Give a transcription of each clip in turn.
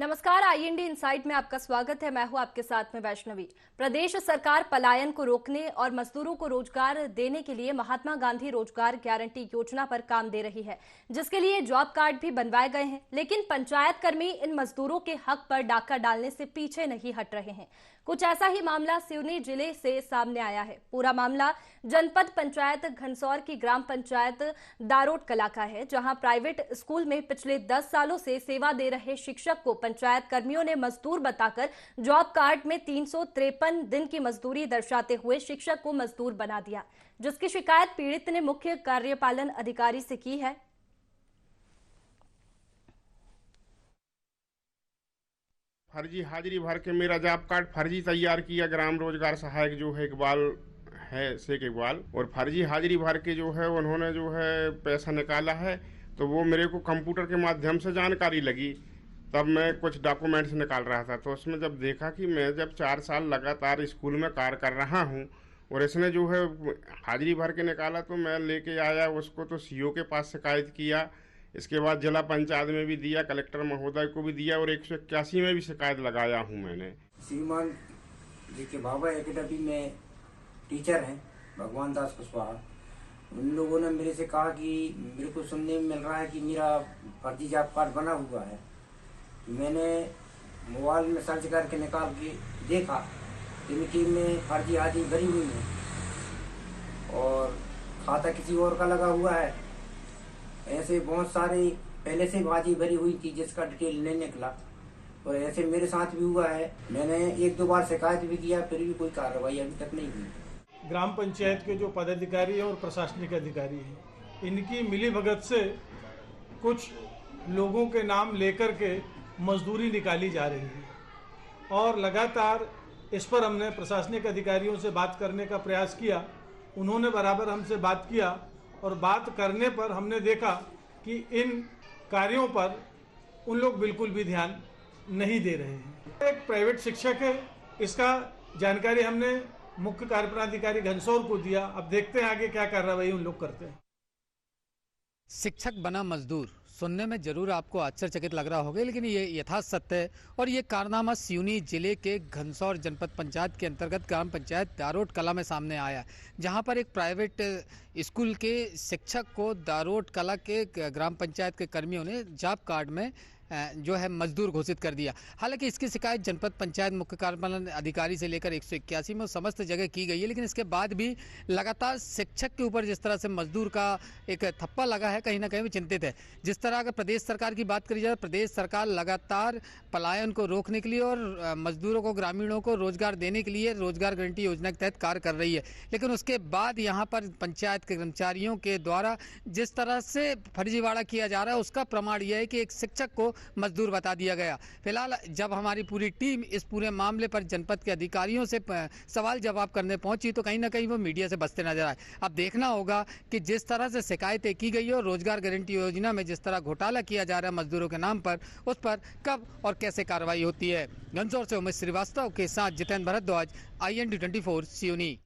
नमस्कार, IND insight में आपका स्वागत है। मैं हूं आपके साथ में वैष्णवी। प्रदेश सरकार पलायन को रोकने और मजदूरों को रोजगार देने के लिए महात्मा गांधी रोजगार गारंटी योजना पर काम दे रही है, जिसके लिए जॉब कार्ड भी बनवाए गए हैं। लेकिन पंचायत कर्मी इन मजदूरों के हक पर डाका डालने से पीछे नहीं हट रहे हैं। कुछ ऐसा ही मामला सिवनी जिले से सामने आया है। पूरा मामला जनपद पंचायत घनसौर की ग्राम पंचायत दारोट कला का है, जहां प्राइवेट स्कूल में पिछले 10 सालों से सेवा दे रहे शिक्षक को पंचायत कर्मियों ने मजदूर बताकर जॉब कार्ड में 353 दिन की मजदूरी दर्शाते हुए शिक्षक को मजदूर बना दिया, जिसकी शिकायत पीड़ित ने मुख्य कार्यपालन अधिकारी से की है। फर्जी हाजिरी भर के मेरा जॉब कार्ड फर्जी तैयार किया ग्राम रोजगार सहायक जो है इकबाल है शेख इकबाल, और फर्जी हाजिरी भर के जो है उन्होंने जो है पैसा निकाला है। तो वो मेरे को कंप्यूटर के माध्यम से जानकारी लगी, तब मैं कुछ डॉक्यूमेंट्स निकाल रहा था। तो उसमें जब देखा कि मैं जब 4 साल लगातार स्कूल में कार्य कर रहा हूँ और इसने जो है हाजिरी भर के निकाला, तो मैं लेके आया उसको, तो सीओ के पास शिकायत किया। इसके बाद जिला पंचायत में भी दिया, कलेक्टर महोदय को भी दिया, और 181 में भी शिकायत लगाया हूँ मैंने। श्रीमान जी के बाबा एकेडमी में टीचर हैं भगवान दास कुशवाहा, उन लोगों ने मेरे से कहा कि मेरे को सुनने में मिल रहा है कि मेरा फर्जी जॉब कार्ड बना हुआ है। मैंने मोबाइल में सर्च करके निकाल के देखा कि में फर्जी हाजिरी भरी हुई है और खाता किसी और का लगा हुआ है। ऐसे बहुत सारे पहले से बाजी भरी हुई थी जिसका डिटेल नहीं निकला, और ऐसे मेरे साथ भी हुआ है। मैंने 1-2 बार शिकायत भी किया, फिर भी कोई कार्रवाई अभी तक नहीं हुई। ग्राम पंचायत के जो पदाधिकारी हैं और प्रशासनिक अधिकारी हैं, इनकी मिलीभगत से कुछ लोगों के नाम लेकर के मजदूरी निकाली जा रही है, और लगातार इस पर हमने प्रशासनिक अधिकारियों से बात करने का प्रयास किया। उन्होंने बराबर हमसे बात किया, और बात करने पर हमने देखा कि इन कार्यों पर उन लोग बिल्कुल भी ध्यान नहीं दे रहे हैं। एक प्राइवेट शिक्षक है, इसका जानकारी हमने मुख्य कार्यपालन घनसौर को दिया। अब देखते हैं आगे क्या कार्रवाई उन लोग करते हैं। शिक्षक बना मजदूर सुनने में जरूर आपको आश्चर्यचकित लग रहा होगा, लेकिन ये यथार्थ सत्य है। और ये कारनामा सिवनी जिले के घनसौर जनपद पंचायत के अंतर्गत ग्राम पंचायत दारोट कला में सामने आया, जहां पर एक प्राइवेट स्कूल के शिक्षक को दारोट कला के ग्राम पंचायत के कर्मियों ने जॉब कार्ड में जो है मजदूर घोषित कर दिया। हालांकि इसकी शिकायत जनपद पंचायत मुख्य कार्यपालन अधिकारी से लेकर 181 में समस्त जगह की गई है, लेकिन इसके बाद भी लगातार शिक्षक के ऊपर जिस तरह से मजदूर का एक थप्पा लगा है, कहीं ना कहीं भी चिंतित है। जिस तरह अगर प्रदेश सरकार की बात करी जाए, प्रदेश सरकार लगातार पलायन को रोकने के लिए और मजदूरों को, ग्रामीणों को रोजगार देने के लिए रोजगार गारंटी योजना के तहत कार्य कर रही है, लेकिन उसके बाद यहाँ पर पंचायत के कर्मचारियों के द्वारा जिस तरह से फर्जीवाड़ा किया जा रहा है, उसका प्रमाण यह है कि एक शिक्षक को मजदूर बता दिया गया। फिलहाल जब हमारी पूरी टीम इस पूरे मामले पर जनपद के अधिकारियों से सवाल जवाब करने पहुंची, तो कहीं ना कहीं वो मीडिया से बचते नजर आए। अब देखना होगा कि जिस तरह से शिकायतें की गई और रोजगार गारंटी योजना में जिस तरह घोटाला किया जा रहा है मजदूरों के नाम पर, उस पर कब और कैसे कार्रवाई होती है। घनसौर से उमेश श्रीवास्तव के साथ जितेंद्र भरद्वाज, IND 24 सिवनी।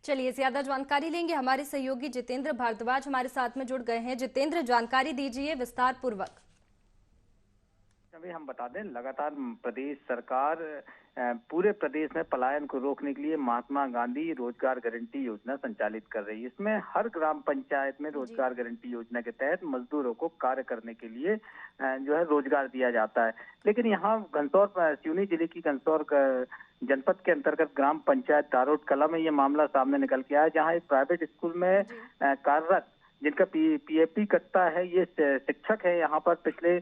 चलिए ज्यादा जानकारी लेंगे, हमारे सहयोगी जितेंद्र भारद्वाज हमारे साथ में जुड़ गए हैं। जितेंद्र, जानकारी दीजिए विस्तार पूर्वक। अभी हम बता दें, लगातार प्रदेश सरकार पूरे प्रदेश में पलायन को रोकने के लिए महात्मा गांधी रोजगार गारंटी योजना संचालित कर रही है। इसमें हर ग्राम पंचायत में रोजगार गारंटी योजना के तहत मजदूरों को कार्य करने के लिए जो है रोजगार दिया जाता है। लेकिन यहाँ घनसौर सिवनी जिले की घनसौर जनपद के अंतर्गत ग्राम पंचायत दारोट कला में ये मामला सामने निकल के आया, जहाँ एक प्राइवेट स्कूल में कार्यरत जिनका PFP कटता है, ये शिक्षक है। यहाँ पर पिछले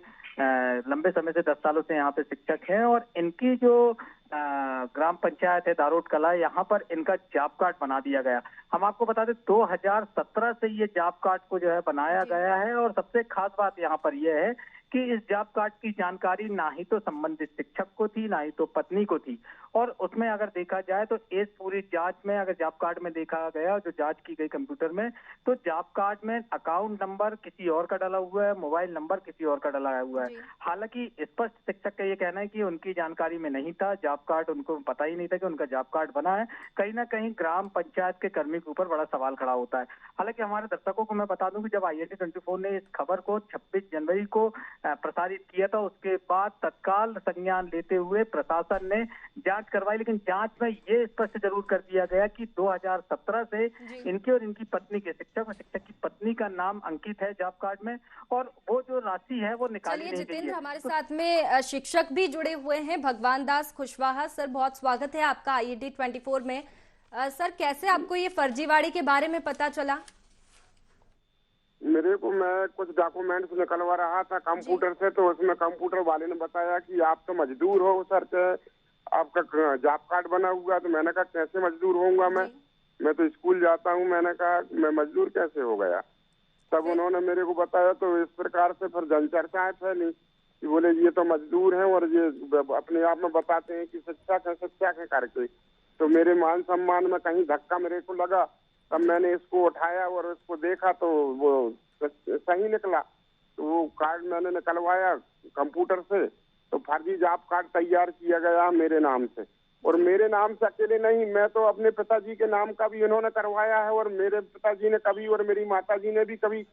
लंबे समय से 10 सालों से यहाँ पे शिक्षक हैं, और इनकी जो ग्राम पंचायत है दारोट कला, यहाँ पर इनका जॉब कार्ड बना दिया गया। हम आपको बता दें 2017 से ये जॉब कार्ड को जो है बनाया गया है, और सबसे खास बात यहाँ पर यह है कि इस जॉब कार्ड की जानकारी ना ही तो संबंधित शिक्षक को थी, ना ही तो पत्नी को थी। और उसमें अगर देखा जाए तो इस पूरी जांच में अगर जॉब कार्ड में देखा गया, जो जांच की गई कंप्यूटर में, तो जॉब कार्ड में अकाउंट नंबर किसी और का डाला हुआ है, मोबाइल नंबर किसी और का डाला हुआ है। हालांकि स्पष्ट शिक्षक का ये कहना है कि उनकी जानकारी में नहीं था, जॉब कार्ड उनको पता ही नहीं था कि उनका जॉब कार्ड बना है। कहीं ना कहीं ग्राम पंचायत के कर्मी के ऊपर बड़ा सवाल खड़ा होता है। हालांकि हमारे दर्शकों को मैं बता दूं कि जब IND 24 ने इस खबर को 26 जनवरी को प्रसारित किया था, उसके बाद तत्काल संज्ञान लेते हुए प्रशासन ने जांच करवाई। लेकिन जांच में ये स्पष्ट जरूर कर दिया गया कि 2017 से इनके और इनकी पत्नी के शिक्षक की पत्नी का नाम अंकित है जॉब कार्ड में, और वो जो राशि है वो निकाली नहीं गई है। जितेंद्र, हमारे साथ में शिक्षक भी जुड़े हुए हैं, भगवान दास कुशवाहा सर, बहुत स्वागत है आपका IED 24 में। सर, कैसे आपको ये फर्जीवाड़ी के बारे में पता चला? मेरे को, मैं कुछ डॉक्यूमेंट्स निकलवा रहा था कंप्यूटर से, तो उसमें कंप्यूटर वाले ने बताया कि आप तो मजदूर हो सर, के आपका जॉब कार्ड बना हुआ। तो मैंने कहा कैसे मजदूर होऊंगा मैं तो स्कूल जाता हूँ। मैंने कहा मैं मजदूर कैसे हो गया? तब उन्होंने मेरे को बताया, तो इस प्रकार से फिर जनचर्चाएं फैली कि बोले ये तो मजदूर हैं और ये अपने आप में बताते हैं कि शिक्षक है करके। तो मेरे मान सम्मान में कहीं धक्का मेरे को लगा, तब मैंने इसको उठाया और इसको देखा तो वो सही निकला। तो वो कार्ड मैंने निकलवाया कंप्यूटर से, तो फर्जी जॉब कार्ड तैयार किया गया मेरे नाम से। और मेरे नाम से अकेले नहीं, मैं तो अपने पिताजी के नाम का भी इन्होंने करवाया है, और मेरे पिताजी ने कभी और मेरी माताजी ने भी कभी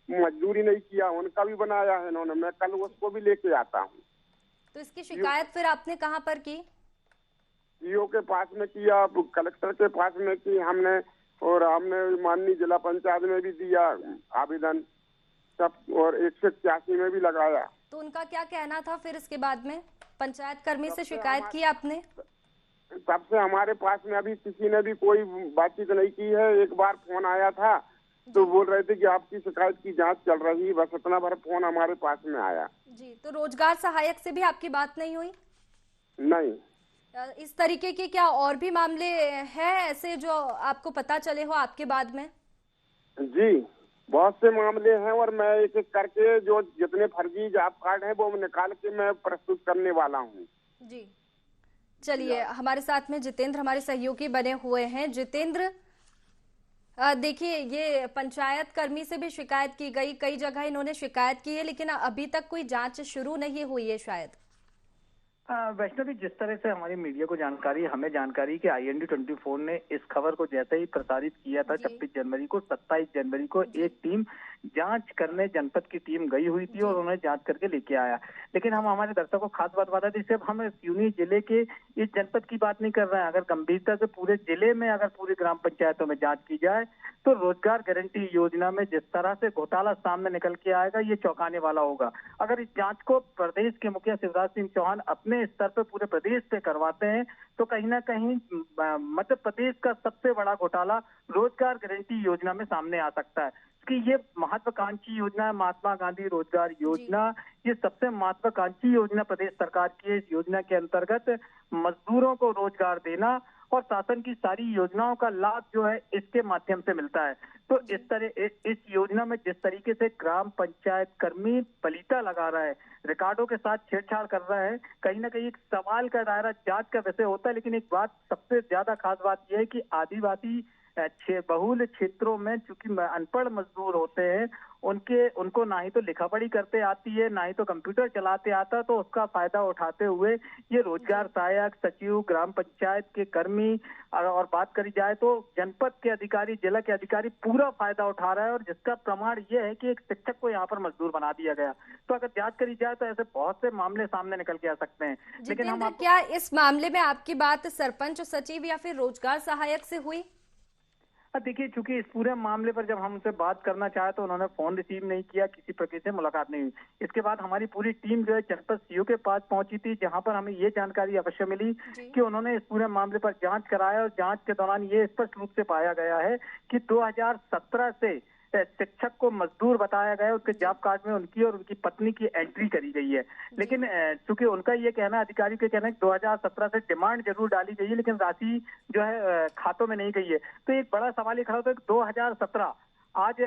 मजदूरी नहीं किया, उनका भी बनाया है इन्होंने। मैं कल उसको भी लेके आता हूँ। तो इसकी शिकायत फिर आपने कहाँ पर की? सीओ के पास में किया, कलेक्टर के पास में की हमने, और हमने माननीय जिला पंचायत में भी दिया आवेदन सब, और 181 में भी लगाया। तो उनका क्या कहना था फिर इसके बाद में? पंचायत कर्मी से शिकायत की आपने? तब से हमारे पास में अभी किसी ने भी कोई बातचीत नहीं की है। एक बार फोन आया था तो बोल रहे थे कि आपकी शिकायत की जांच चल रही है, बस इतना भर फोन हमारे पास में आया। जी, तो रोजगार सहायक से भी आपकी बात नहीं हुई? नहीं। इस तरीके के क्या और भी मामले हैं ऐसे जो आपको पता चले हो आपके बाद में? जी, बहुत से मामले हैं, और मैं एक एक करके जो जितने फर्जी जॉब कार्ड हैं वो निकाल के मैं प्रस्तुत करने वाला हूँ। जी, चलिए, हमारे साथ में जितेंद्र हमारे सहयोगी बने हुए हैं। जितेंद्र, देखिए, ये पंचायत कर्मी से भी शिकायत की गई, कई जगह इन्होंने शिकायत की है, लेकिन अभी तक कोई जांच शुरू नहीं हुई है शायद। वैष्णवी, जिस तरह से हमारी मीडिया को हमें जानकारी कि IND 24 ने इस खबर को जैसे ही प्रसारित किया था 26 जनवरी को, 27 जनवरी को एक टीम जांच करने जनपद की टीम गई हुई थी और उन्हें जांच करके लेके आया। लेकिन हम हमारे दर्शकों को खास बात बता दें, सिर्फ हम सिवनी जिले के इस जनपद की बात नहीं कर रहे हैं। अगर गंभीरता से पूरे जिले में, अगर पूरी ग्राम पंचायतों में जांच की जाए तो रोजगार गारंटी योजना में जिस तरह से घोटाला सामने निकल के आएगा, ये चौंकाने वाला होगा। अगर इस जांच को प्रदेश के मुखिया शिवराज सिंह चौहान अपने स्तर पर पूरे प्रदेश पे करवाते हैं तो कहीं ना कहीं मध्य प्रदेश का सबसे बड़ा घोटाला रोजगार गारंटी योजना में सामने आ सकता है। कि ये महत्वाकांक्षी योजना है, महात्मा गांधी रोजगार योजना, ये सबसे महत्वाकांक्षी योजना प्रदेश सरकार की है। इस योजना के अंतर्गत मजदूरों को रोजगार देना और शासन की सारी योजनाओं का लाभ जो है इसके माध्यम से मिलता है। तो इस योजना में जिस तरीके से ग्राम पंचायत कर्मी पलीता लगा रहा है, रिकॉर्डों के साथ छेड़छाड़ कर रहा है, कहीं ना कहीं एक सवाल का दायरा जांच का विषय होता है। लेकिन एक बात सबसे ज्यादा खास बात यह है कि आदिवासी बहुल क्षेत्रों में चूंकि अनपढ़ मजदूर होते हैं, उनको ना ही तो लिखा पढ़ी करते आती है, ना ही तो कंप्यूटर चलाते आता, तो उसका फायदा उठाते हुए ये रोजगार सहायक, सचिव, ग्राम पंचायत के कर्मी और बात करी जाए तो जनपद के अधिकारी, जिला के अधिकारी पूरा फायदा उठा रहा है। और जिसका प्रमाण ये है कि एक शिक्षक को यहाँ पर मजदूर बना दिया गया। तो अगर जांच करी जाए तो ऐसे बहुत से मामले सामने निकल के आ सकते हैं। लेकिन हम क्या इस मामले में आपकी बात सरपंच, सचिव या फिर रोजगार सहायक से हुई? देखिए, चूंकि इस पूरे मामले पर जब हम उनसे बात करना चाहे तो उन्होंने फोन रिसीव नहीं किया, किसी प्रकार से मुलाकात नहीं हुई। इसके बाद हमारी पूरी टीम जो है जनपद सीओ के पास पहुंची थी, जहां पर हमें ये जानकारी अवश्य मिली कि उन्होंने इस पूरे मामले पर जांच कराया और जांच के दौरान ये स्पष्ट रूप से पाया गया है कि 2017 से शिक्षक को मजदूर बताया गया, उसके जॉब कार्ड में उनकी और उनकी पत्नी की एंट्री करी गई है। लेकिन चूंकि उनका ये कहना, अधिकारी का कहना है कि 2017 से डिमांड जरूर डाली गई है लेकिन राशि जो है खातों में नहीं गई है। तो एक बड़ा सवाल ये खड़ा होता है कि 2017 आज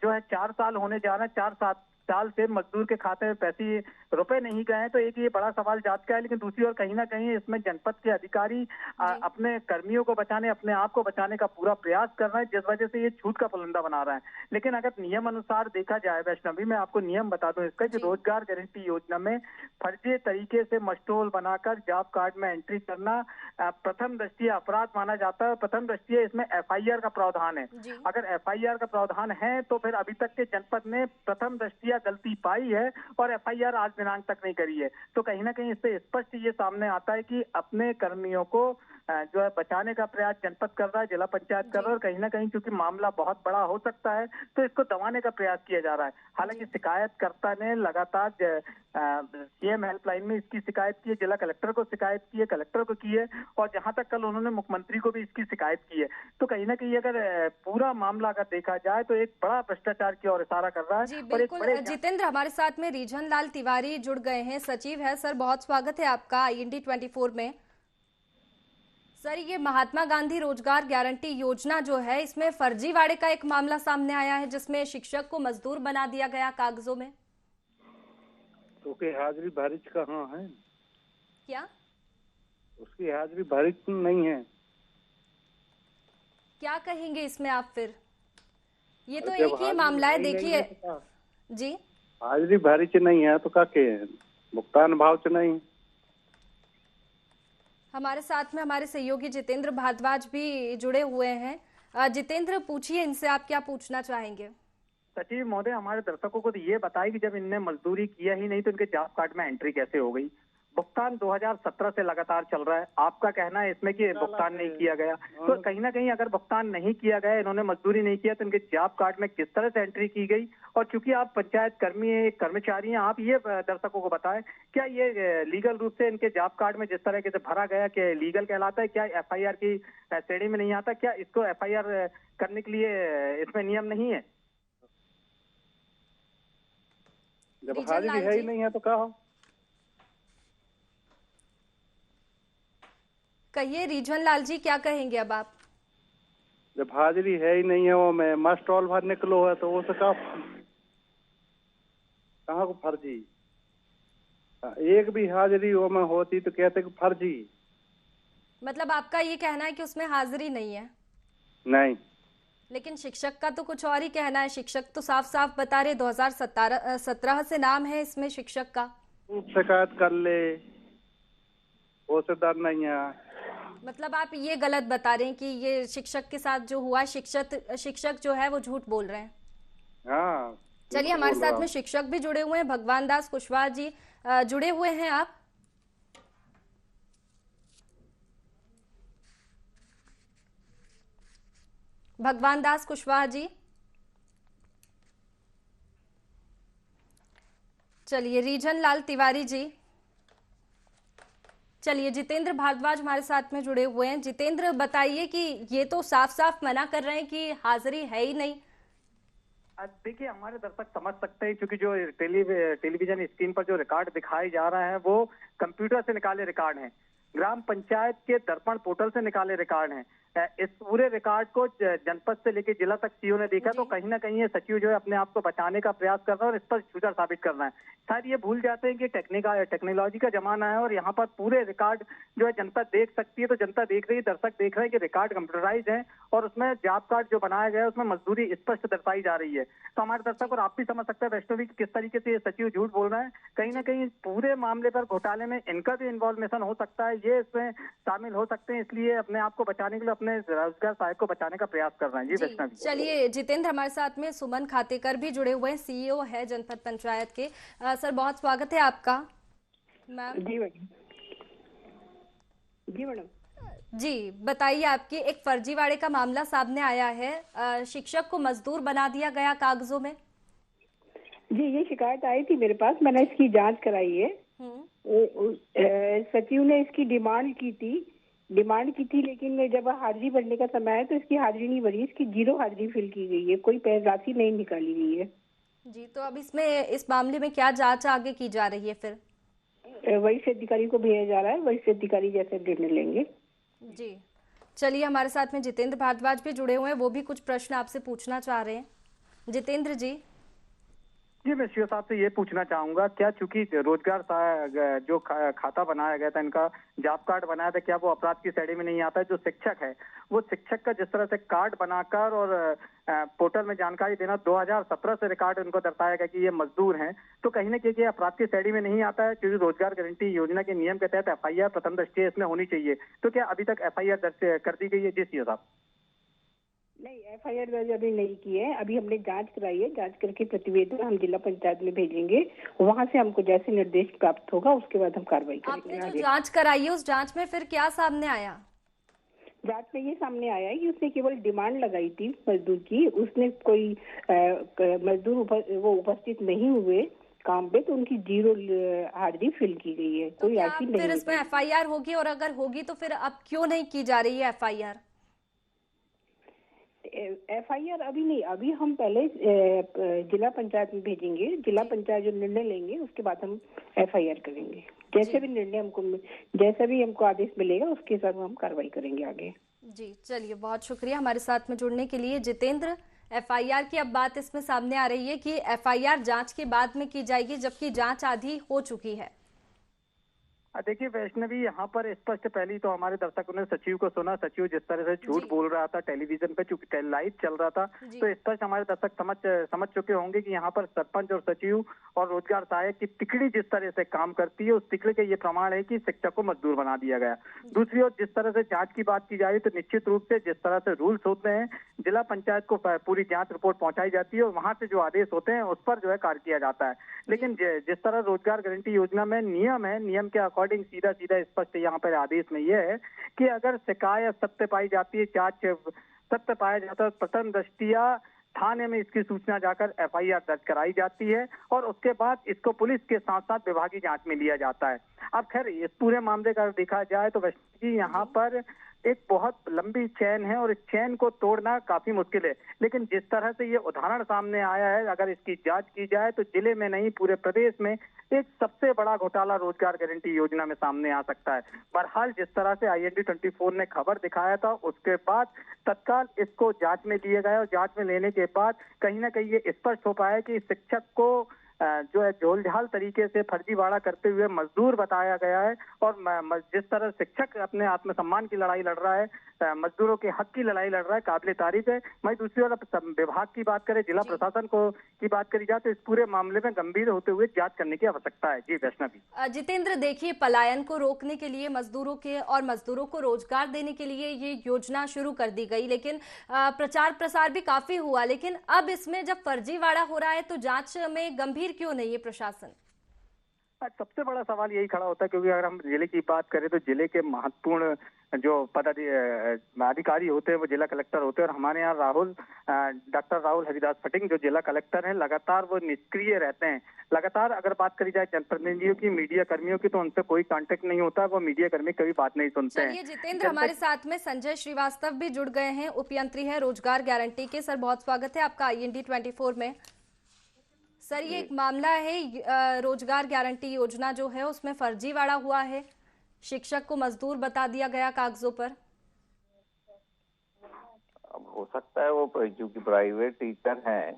जो है 4 साल होने जा रहे हैं, 4 साल से मजदूर के खाते में रुपए नहीं गए हैं। तो एक ये बड़ा सवाल जांच का है। लेकिन दूसरी ओर कहीं ना कहीं इसमें जनपद के अधिकारी अपने कर्मियों को बचाने, अपने आप को बचाने का पूरा प्रयास कर रहे हैं, जिस वजह से ये झूठ का पुलिंदा बना रहा है। लेकिन अगर नियम अनुसार देखा जाए, वैष्णवी, मैं आपको नियम बता दूं इसका कि रोजगार गारंटी योजना में फर्जी तरीके से मस्टोल बनाकर जॉब कार्ड में एंट्री करना प्रथम दृष्टया अपराध माना जाता है। प्रथम दृष्टया इसमें FIR का प्रावधान है। अगर FIR का प्रावधान है तो फिर अभी तक के जनपद में प्रथम दृष्टया क्या गलती पाई है और एफआईआर आज दिनांक तक नहीं करी है। तो कहीं ना कहीं इससे स्पष्ट ये सामने आता है कि अपने कर्मियों को जो है बचाने का प्रयास जनपद कर रहा है, जिला पंचायत कर रहा है, और कहीं ना कहीं क्योंकि मामला बहुत बड़ा हो सकता है तो इसको दबाने का प्रयास किया जा रहा है। हालांकि शिकायतकर्ता ने लगातार सीएम हेल्पलाइन में इसकी शिकायत की है, जिला कलेक्टर को शिकायत की है, कलेक्टर को की है, और जहां तक कल उन्होंने मुख्यमंत्री को भी इसकी शिकायत की है। तो कहीं ना कहीं अगर पूरा मामला अगर देखा जाए तो एक बड़ा भ्रष्टाचार की ओर इशारा कर रहा है। जी और एक बिल्कुल। बड़े जितेंद्र, हमारे साथ में रीझन लाल तिवारी जुड़ गए हैं, सचिव है। सर बहुत स्वागत है आपका IND 24 में। सर ये महात्मा गांधी रोजगार गारंटी योजना जो है, इसमें फर्जीवाड़े का एक मामला सामने आया है जिसमें शिक्षक को मजदूर बना दिया गया कागजों में। तो उसकी हाजिरी भरित कहाँ है? क्या उसकी हाजिरी भरित नहीं है। क्या कहेंगे इसमें आप फिर? ये तो जब एक ही हाजिरी मामला है, नहीं देखिए। तो क्या? जी हाजिरी भरित नहीं है तो क्या के भुगतान भाव से नहीं। हमारे साथ में हमारे सहयोगी जितेंद्र भारद्वाज भी जुड़े हुए हैं। जितेंद्र, पूछिए इनसे, आप क्या पूछना चाहेंगे? सचिव महोदय, हमारे दर्शकों को तो ये बताइए कि जब इनने मजदूरी किया ही नहीं तो इनके जॉब कार्ड में एंट्री कैसे हो गई? भुगतान 2017 से लगातार चल रहा है, आपका कहना है इसमें कि भुगतान नहीं किया गया, तो कहीं ना कहीं अगर भुगतान नहीं किया गया, इन्होंने मजदूरी नहीं किया, तो इनके जॉब कार्ड में किस तरह से एंट्री की गई? और चूंकि आप पंचायत कर्मी हैं, कर्मचारी हैं, आप ये दर्शकों को बताएं, क्या ये लीगल रूप से इनके जॉब कार्ड में जिस तरह से भरा गया क्या लीगल कहलाता है? क्या एफआईआर की श्रेणी में नहीं आता? क्या इसको एफआईआर करने के लिए इसमें नियम नहीं है? जब हाजिरी है ही नहीं है तो क्या हो? कहिए रीझन लाल जी, क्या कहेंगे अब आप? जब हाजिरी है ही नहीं है, वो मैं मस्ट ऑल भर निकलो है तो वो से कहाँ को फर्जी? एक भी हाजिरी वो में होती तो कहते कि फर्जी। मतलब आपका ये कहना है कि उसमें हाजिरी नहीं है? नहीं, लेकिन शिक्षक का तो कुछ और ही कहना है। शिक्षक तो साफ साफ बता रहे 2017 से नाम है इसमें शिक्षक का। शिकायत कर ले, वो से डर नहीं है। मतलब आप ये गलत बता रहे हैं कि ये शिक्षक के साथ जो हुआ, शिक्षक जो है वो झूठ बोल रहे हैं। हाँ, चलिए, हमारे साथ में शिक्षक भी जुड़े हुए हैं, भगवान दास कुशवाहा जी जुड़े हुए हैं। आप भगवान दास कुशवाहा जी, चलिए। रीझन लाल तिवारी जी, चलिए। जितेंद्र भारद्वाज हमारे साथ में जुड़े हुए हैं। जितेंद्र, बताइए कि ये तो साफ साफ मना कर रहे हैं कि हाजिरी है ही नहीं। देखिए, हमारे दर्शक समझ सकते हैं क्योंकि जो टेलीविजन स्क्रीन पर जो रिकॉर्ड दिखाई जा रहा है वो कंप्यूटर से निकाले रिकॉर्ड हैं, ग्राम पंचायत के दर्पण पोर्टल से निकाले रिकॉर्ड हैं। इस पूरे रिकॉर्ड को जनपद से लेकर जिला तक सीओ ने देखा, तो कहीं ना कहीं ये सचिव जो है अपने आप को बचाने का प्रयास कर रहा है और इस पर झूठा साबित कर रहा है। शायद ये भूल जाते हैं कि टेक्नोलॉजी का जमाना है और यहाँ पर पूरे रिकॉर्ड जो है जनता देख सकती है। तो जनता देख रही है, दर्शक देख रहे हैं कि रिकॉर्ड कंप्यूटराइज है और उसमें जॉब कार्ड जो बनाया गया है उसमें मजदूरी स्पष्ट दर्शाई जा रही है। तो हमारे दर्शक और आप भी समझ सकते हैं वैष्णवी किस तरीके से ये सचिव झूठ बोल रहे हैं। कहीं ना कहीं पूरे मामले पर घोटाले में इनका भी इन्वॉल्वमेशन हो सकता है, ये इसमें शामिल हो सकते हैं, इसलिए अपने आप को बचाने के लिए अपने रोजगार सहायक को बचाने का प्रयास कर रहे हैं। जी वैष्णवी। चलिए जितेंद्र, हमारे साथ में सुमन खातेकर भी जुड़े हुए हैं, CEO है जनपद पंचायत के। सर बहुत स्वागत है आपका। मैम जी मैडम, जी मैडम, जी बताइए, आपकी एक फर्जीवाड़े का मामला सामने आया है, शिक्षक को मजदूर बना दिया गया कागजों में। जी ये शिकायत आई थी मेरे पास, मैंने इसकी जांच कराई है। सचिव ने इसकी डिमांड की थी, लेकिन जब हाजिरी भरने का समय है तो इसकी हाजिरी नहीं भरी, इसकी 0 हाजिरी फिल की गई है, कोई राशि नहीं निकाली गई है। जी, तो अब इस मामले में क्या जांच आगे की जा रही है फिर? वरिष्ठ अधिकारी को भेजा जा रहा है, वरिष्ठ अधिकारी जैसे निर्णय लेंगे। जी चलिए, हमारे साथ में जितेंद्र भारद्वाज भी जुड़े हुए हैं, वो भी कुछ प्रश्न आपसे पूछना चाह रहे हैं। जितेंद्र जी। जी मैं सीओ साहब से ये पूछना चाहूंगा, क्या चूंकि रोजगार जो खाता बनाया गया था, इनका जॉब कार्ड बनाया था, क्या वो अपराध की श्रेणी में नहीं आता है? जो शिक्षक है वो शिक्षक का जिस तरह से कार्ड बनाकर और पोर्टल में जानकारी देना, 2017 से रिकॉर्ड उनको दर्शाया गया कि ये मजदूर हैं, तो कहीं ना कहीं अपराध की श्रेणी में नहीं आता है? क्योंकि रोजगार गारंटी योजना के नियम के तहत FIR प्रथम दृष्टया इसमें होनी चाहिए, तो क्या अभी तक FIR दर्ज कर दी गई है? जी सीओ साहब। नहीं, एफआईआर दर्ज अभी नहीं की है। अभी हमने जांच कराई है, जांच करके प्रतिवेदन हम जिला पंचायत में भेजेंगे। वहां से हमको जैसे निर्देश प्राप्त होगा उसके बाद हम कार्रवाई आपने करेंगे जो आगे। जांच कराई है उस जांच में फिर क्या सामने आया? जांच में ये सामने आया है कि उसने केवल डिमांड लगाई थी मजदूर की। उसने कोई मजदूर वो उपस्थित नहीं हुए काम पे, तो उनकी जीरो हाजिरी फिल की गई है। तो कोई क्या राशि फिर नहीं इसमें है। एफआईआर होगी, और अगर होगी तो फिर अब क्यों नहीं की जा रही है एफआईआर? एफआईआर अभी नहीं, अभी हम पहले जिला पंचायत में भेजेंगे। जिला पंचायत जो निर्णय लेंगे उसके बाद हम एफआईआर करेंगे। जैसे भी निर्णय हमको, जैसा भी हमको आदेश मिलेगा उसके हिसाब हम कार्रवाई करेंगे आगे। जी चलिए, बहुत शुक्रिया हमारे साथ में जुड़ने के लिए जितेंद्र। एफआईआर की अब बात इसमें सामने आ रही है कि एफआईआर जांच के बाद में की जाएगी, जबकि जांच आधी हो चुकी है। देखिए वैष्णवी, यहाँ पर स्पष्ट पहली तो हमारे दर्शकों ने सचिव को सुना। सचिव जिस तरह से झूठ बोल रहा था टेलीविजन पे, चूंकि लाइव चल रहा था, तो स्पष्ट हमारे दर्शक समझ चुके होंगे कि यहाँ पर सरपंच और सचिव और रोजगार सहायक की तिकड़ी जिस तरह से काम करती है, उस तिकड़ी का ये प्रमाण है कि शिक्षक को मजदूर बना दिया गया। दूसरी ओर जिस तरह से जांच की बात की जाए तो निश्चित रूप से जिस तरह से रूल्स होते हैं, जिला पंचायत को पूरी जांच रिपोर्ट पहुंचाई जाती है और वहां से जो आदेश होते हैं उस पर जो है कार्य किया जाता है। लेकिन जिस तरह रोजगार गारंटी योजना में नियम है, नियम के अकॉर्डिंग सीधा सीधा स्पष्ट यहाँ पर आदेश में यह है कि अगर शिकायत सत्य पाई जाती है, जांच सत्य पाया जाता है, प्रथम दृष्टिया थाने में इसकी सूचना जाकर एफआईआर दर्ज कराई जाती है और उसके बाद इसको पुलिस के साथ साथ विभागीय जांच में लिया जाता है। अब खैर इस पूरे मामले का देखा जाए तो वैष्णवी जी यहाँ पर एक बहुत लंबी चेन है और इस चेन को तोड़ना काफी मुश्किल है। लेकिन जिस तरह से ये उदाहरण सामने आया है, अगर इसकी जांच की जाए तो जिले में नहीं पूरे प्रदेश में एक सबसे बड़ा घोटाला रोजगार गारंटी योजना में सामने आ सकता है। बहरहाल जिस तरह से IND24 ने खबर दिखाया था उसके बाद तत्काल इसको जांच में लिए गए और जांच में लेने के बाद कहीं ना कहीं ये स्पष्ट हो पाया कि शिक्षक को जो है झोलझाल तरीके से फर्जीवाड़ा करते हुए मजदूर बताया गया है। और जिस तरह शिक्षक अपने आत्मसम्मान की लड़ाई लड़ रहा है, मजदूरों के हक की लड़ाई लड़ रहा है, काबिले तारीफ है। वहीं दूसरी ओर विभाग की बात करें, जिला प्रशासन को की बात करी जाए तो इस पूरे मामले में गंभीर होते हुए जांच करने की आवश्यकता है। जी वैष्णवी। जितेंद्र, देखिए पलायन को रोकने के लिए मजदूरों को रोजगार देने के लिए ये योजना शुरू कर दी गई, लेकिन प्रचार प्रसार भी काफी हुआ। लेकिन अब इसमें जब फर्जीवाड़ा हो रहा है तो जांच में गंभीर क्यों नहीं है प्रशासन? सबसे बड़ा सवाल यही खड़ा होता है क्योंकि अगर हम जिले की बात करें तो जिले के महत्वपूर्ण जो अधिकारी होते हैं वो जिला कलेक्टर होते हैं। और हमारे यहाँ डॉक्टर राहुल हरिदास फटिंग जो जिला कलेक्टर हैं, लगातार वो निष्क्रिय रहते हैं। लगातार अगर बात करी जाए जनप्रतिनिधियों की, मीडिया कर्मियों की, तो उनसे कोई कांटेक्ट नहीं होता। वो मीडिया कर्मी कभी बात नहीं सुनते हैं। चलिए जितेंद्र, हमारे साथ में संजय श्रीवास्तव भी जुड़ गए हैं, उपयंत्री हैं रोजगार गारंटी के। सर बहुत स्वागत है आपका IND24 में। सर ये एक मामला है, रोजगार गारंटी योजना जो है उसमें फर्जीवाड़ा हुआ है, शिक्षक को मजदूर बता दिया गया कागजों पर। अब हो सकता है वो क्योंकि प्राइवेट टीचर हैं,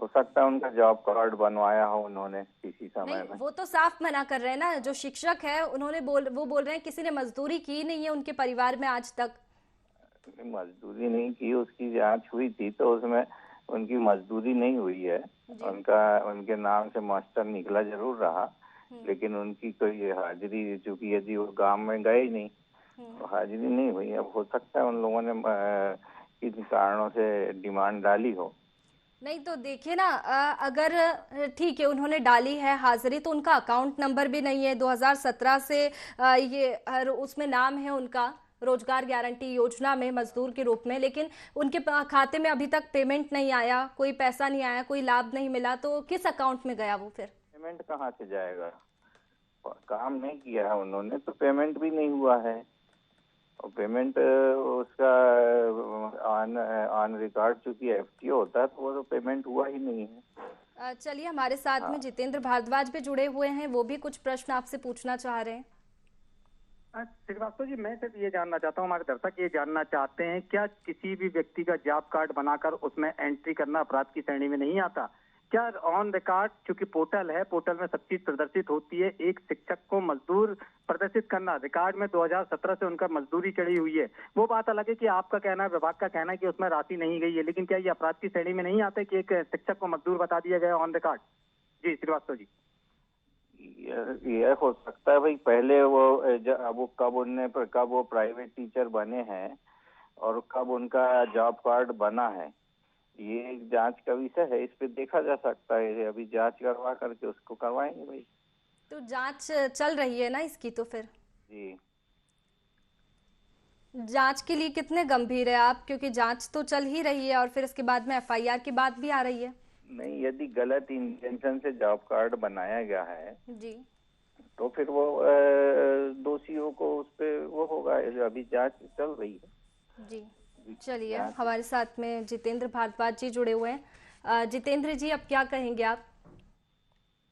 हो सकता है उनका जॉब कार्ड बनवाया हो उन्होंने किसी समय में। वो तो साफ मना कर रहे हैं ना, जो शिक्षक है वो बोल रहे हैं किसी ने मजदूरी की नहीं है उनके परिवार में आज तक। मजदूरी नहीं की, उसकी जांच हुई थी तो उसमें उनकी मजदूरी नहीं हुई है। उनके नाम से मास्टर निकला जरूर रहा, लेकिन उनकी कोई हाजिरी, चूंकि यदि वो गांव में गए ही नहीं तो हाजिरी नहीं हुई। अब हो सकता है उन लोगों ने किसी कारणों से डिमांड डाली हो। नहीं तो देखिए ना, अगर ठीक है उन्होंने डाली है हाजिरी, तो उनका अकाउंट नंबर भी नहीं है 2017 से। ये उसमें नाम है उनका रोजगार गारंटी योजना में मजदूर के रूप में, लेकिन उनके खाते में अभी तक पेमेंट नहीं आया, कोई पैसा नहीं आया, कोई लाभ नहीं मिला, तो किस अकाउंट में गया वो? फिर पेमेंट कहाँ से जाएगा? काम नहीं किया है उन्होंने तो पेमेंट भी नहीं हुआ है, और पेमेंट उसका ऑन रिकॉर्ड चूंकि FTO होता है तो वो तो पेमेंट हुआ ही नहीं है। चलिए हमारे साथ में जितेंद्र भारद्वाज भी जुड़े हुए हैं, वो भी कुछ प्रश्न आपसे पूछना चाह रहे हैं। श्रीवास्तव जी, मैं सिर्फ ये जानना चाहता हूँ, हमारे दर्शक ये जानना चाहते हैं, क्या किसी भी व्यक्ति का जॉब कार्ड बनाकर उसमें एंट्री करना अपराध की श्रेणी में नहीं आता? क्या ऑन रिकॉर्ड, चूंकि पोर्टल है, पोर्टल में सब चीज प्रदर्शित होती है, एक शिक्षक को मजदूर प्रदर्शित करना, रिकॉर्ड में 2017 से उनका मजदूरी चढ़ी हुई है, वो बात अलग है कि आपका कहना है, विभाग का कहना है कि उसमें राशि नहीं गई है, लेकिन क्या ये अपराध की श्रेणी में नहीं आता कि एक शिक्षक को मजदूर बता दिया गया ऑन रिकॉर्ड? जी श्रीवास्तव जी। यह हो सकता है भाई, पहले वो कब वो प्राइवेट टीचर बने हैं और कब उनका जॉब कार्ड बना है, ये एक जांच का विषय है। इस पे देखा जा सकता है, अभी जांच करवा करके उसको करवाएंगे भाई। तो जांच चल रही है ना इसकी? तो फिर जी, जांच के लिए कितने गंभीर है आप, क्योंकि जांच तो चल ही रही है और फिर इसके बाद में एफआईआर की बात भी आ रही है। नहीं, यदि गलत इंटेंशन से जॉब कार्ड बनाया गया है जी, तो फिर वो दोषियों को उस पे वो होगा। अभी जांच चल रही है। जी चलिए, हमारे साथ में जितेंद्र भारद्वाज जी जुड़े हुए हैं। जितेंद्र जी, अब क्या कहेंगे आप?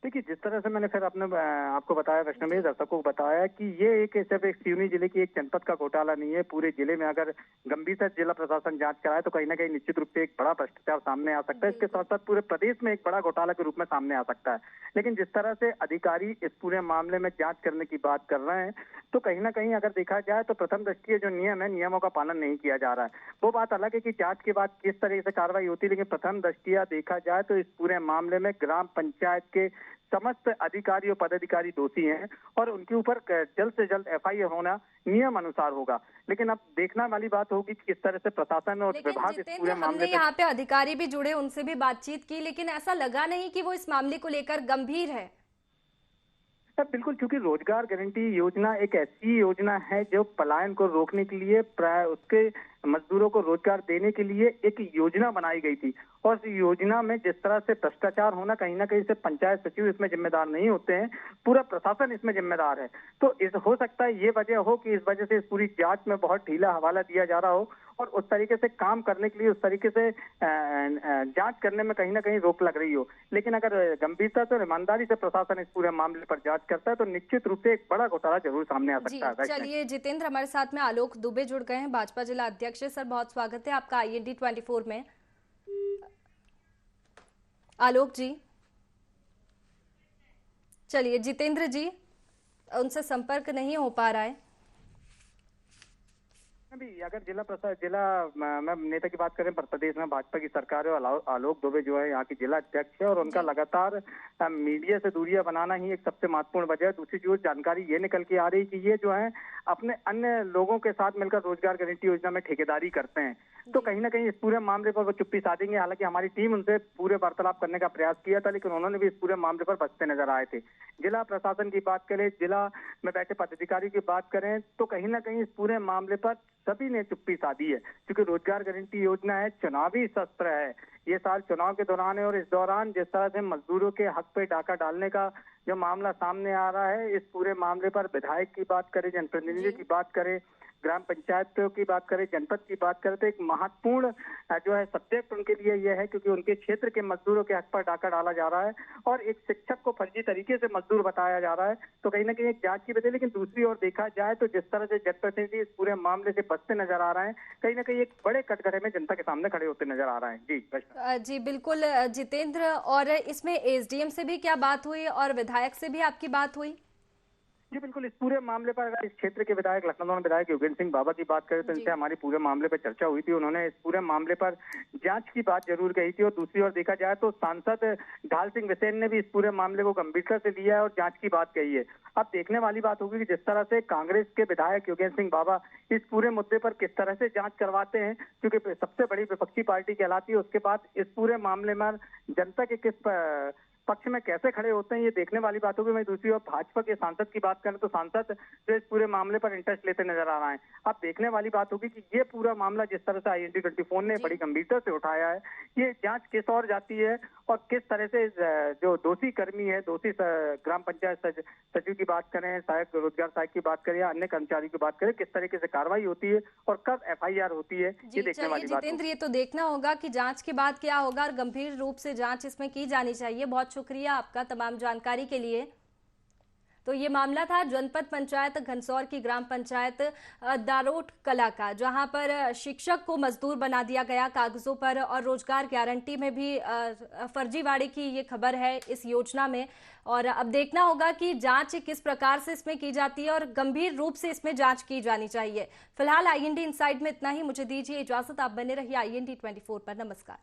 देखिए, जिस तरह से मैंने फिर आपको बताया, वैष्णवी दर्शकों को बताया कि ये एक सिर्फ एक सिवनी जिले की एक जनपद का घोटाला नहीं है। पूरे जिले में अगर गंभीरता जिला प्रशासन जांच कराए तो कहीं ना कहीं निश्चित रूप से एक बड़ा भ्रष्टाचार सामने आ सकता है। इसके साथ साथ पूरे प्रदेश में एक बड़ा घोटाला के रूप में सामने आ सकता है। लेकिन जिस तरह से अधिकारी इस पूरे मामले में जांच करने की बात कर रहे हैं, तो कहीं ना कहीं अगर देखा जाए तो प्रथम दृष्टया जो नियम है, नियमों का पालन नहीं किया जा रहा है। वो बात अलग है कि जांच के बाद किस तरह से कार्रवाई होती है, लेकिन प्रथम दृष्टया देखा जाए तो इस पूरे मामले में ग्राम पंचायत के समस्त अधिकारी और पदाधिकारी दोषी हैं और उनके ऊपर जल्द से जल्द एफआईआर होना नियम अनुसार होगा। लेकिन अब देखना वाली बात होगी कि किस तरह से प्रशासन और विभाग इस पूरे मामले हमने यहाँ पे अधिकारी भी जुड़े, उनसे भी बातचीत की, लेकिन ऐसा लगा नहीं कि वो इस मामले को लेकर गंभीर है। बिल्कुल, क्योंकि रोजगार गारंटी योजना एक ऐसी योजना है जो पलायन को रोकने के लिए, उसके मजदूरों को रोजगार देने के लिए एक योजना बनाई गई थी। और इस योजना में जिस तरह से भ्रष्टाचार होना, कहीं ना कहीं से पंचायत सचिव इसमें जिम्मेदार नहीं होते हैं, पूरा प्रशासन इसमें जिम्मेदार है। तो हो सकता है ये वजह हो कि इस वजह से इस पूरी जांच में बहुत ढीला हवाला दिया जा रहा हो और उस तरीके से काम करने के लिए, उस तरीके से जांच करने में कहीं ना कहीं रोक लग रही हो। लेकिन अगर गंभीरता से और ईमानदारी से प्रशासन इस पूरे मामले पर जांच करता है तो निश्चित रूप से एक बड़ा घोटाला जरूर सामने आ सकता है। चलिए जितेंद्र, हमारे साथ में आलोक दुबे जुड़ गए हैं, भाजपा जिला अध्यक्ष। सर, बहुत स्वागत है आपका IND 24 में। आलोक जी, चलिए जितेंद्र जी, उनसे संपर्क नहीं हो पा रहा है। अभी अगर मैं नेता की बात करें, प्रदेश में भाजपा की सरकार है और आलोक दुबे जो है यहाँ की जिला अध्यक्ष है और उनका लगातार मीडिया से दूरियां बनाना ही एक सबसे महत्वपूर्ण वजह है। दूसरी जो जानकारी ये निकल के आ रही कि ये जो है अपने अन्य लोगों के साथ मिलकर रोजगार गारंटी योजना में ठेकेदारी करते हैं। तो कहीं ना कहीं इस पूरे मामले पर वो चुप्पी साधेंगे। हालांकि हमारी टीम उनसे पूरे वार्तालाप करने का प्रयास किया था, लेकिन उन्होंने भी इस पूरे मामले पर बचते नजर आए थे। जिला प्रशासन की बात करें, जिला में बैठे पदाधिकारी की बात करें, तो कहीं ना कहीं इस पूरे मामले पर सभी ने चुप्पी साधी है, क्योंकि रोजगार गारंटी योजना है, चुनावी शस्त्र है। ये साल चुनाव के दौरान है और इस दौरान जिस तरह से मजदूरों के हक पे डाका डालने का जो मामला सामने आ रहा है, इस पूरे मामले पर विधायक की बात करें, जनप्रतिनिधि की बात करें, ग्राम पंचायतों की बात करें, जनपद की बात करें, तो एक महत्वपूर्ण जो है सब्जेक्ट उनके लिए यह है, क्योंकि उनके क्षेत्र के मजदूरों के हक पर डाका डाला जा रहा है और एक शिक्षक को फर्जी तरीके से मजदूर बताया जा रहा है। तो कहीं ना कहीं एक जांच की वजह। लेकिन दूसरी ओर देखा जाए तो जिस तरह से जनप्रतिनिधि इस पूरे मामले से बचते नजर आ रहे हैं, कहीं ना कहीं एक बड़े कटघरे में जनता के सामने खड़े होते नजर आ रहे हैं। जी बिल्कुल जितेंद्र, और इसमें SDM से भी क्या बात हुई और विधायक से भी आपकी बात हुई? जी बिल्कुल, इस पूरे मामले पर अगर इस क्षेत्र के विधायक, लखनऊ विधायक योगेंद्र सिंह बाबा की बात करें तो इनसे हमारी पूरे मामले पर चर्चा हुई थी। उन्होंने इस पूरे मामले पर जांच की बात जरूर कही थी और दूसरी ओर देखा जाए तो सांसद ढाल सिंह बिसेन ने भी इस पूरे मामले को गंभीरता से लिया है और जांच की बात कही है। अब देखने वाली बात होगी कि जिस तरह से कांग्रेस के विधायक योगेंद्र सिंह बाबा इस पूरे मुद्दे पर किस तरह से जांच करवाते हैं, क्योंकि सबसे बड़ी विपक्षी पार्टी कहलाती है, उसके बाद इस पूरे मामले में जनता के किस पक्ष में कैसे खड़े होते हैं, ये देखने वाली बात होगी। मैं दूसरी ओर भाजपा के सांसद की बात करें तो सांसद जो इस पूरे मामले पर इंटरेस्ट लेते नजर आ रहे हैं। अब देखने वाली बात होगी कि ये पूरा मामला जिस तरह से IND 24 ने बड़ी गंभीरता से उठाया है, ये जांच किस ओर जाती है और किस तरह से जो दोषी कर्मी है, दोषी ग्राम पंचायत सचिव की बात करें, सहायक रोजगार सहायक की बात करें या अन्य कर्मचारी की बात करें, किस तरीके से कार्रवाई होती है और कब FIR होती है, ये देखने वाली बात। जितेंद्र, ये तो देखना होगा कि जांच के बाद क्या होगा और गंभीर रूप से जांच इसमें की जानी चाहिए। बहुत शुक्रिया आपका तमाम जानकारी के लिए। तो ये मामला था जनपद पंचायत घनसौर की ग्राम पंचायत दारोट कला का, जहां पर शिक्षक को मजदूर बना दिया गया कागजों पर और रोजगार गारंटी में भी फर्जीवाड़े की ये खबर है इस योजना में। और अब देखना होगा कि जांच किस प्रकार से इसमें की जाती है और गंभीर रूप से इसमें जांच की जानी चाहिए। फिलहाल IND इनसाइड में इतना ही। मुझे दीजिए इजाजत, आप बने रहिए IND 24 पर। नमस्कार।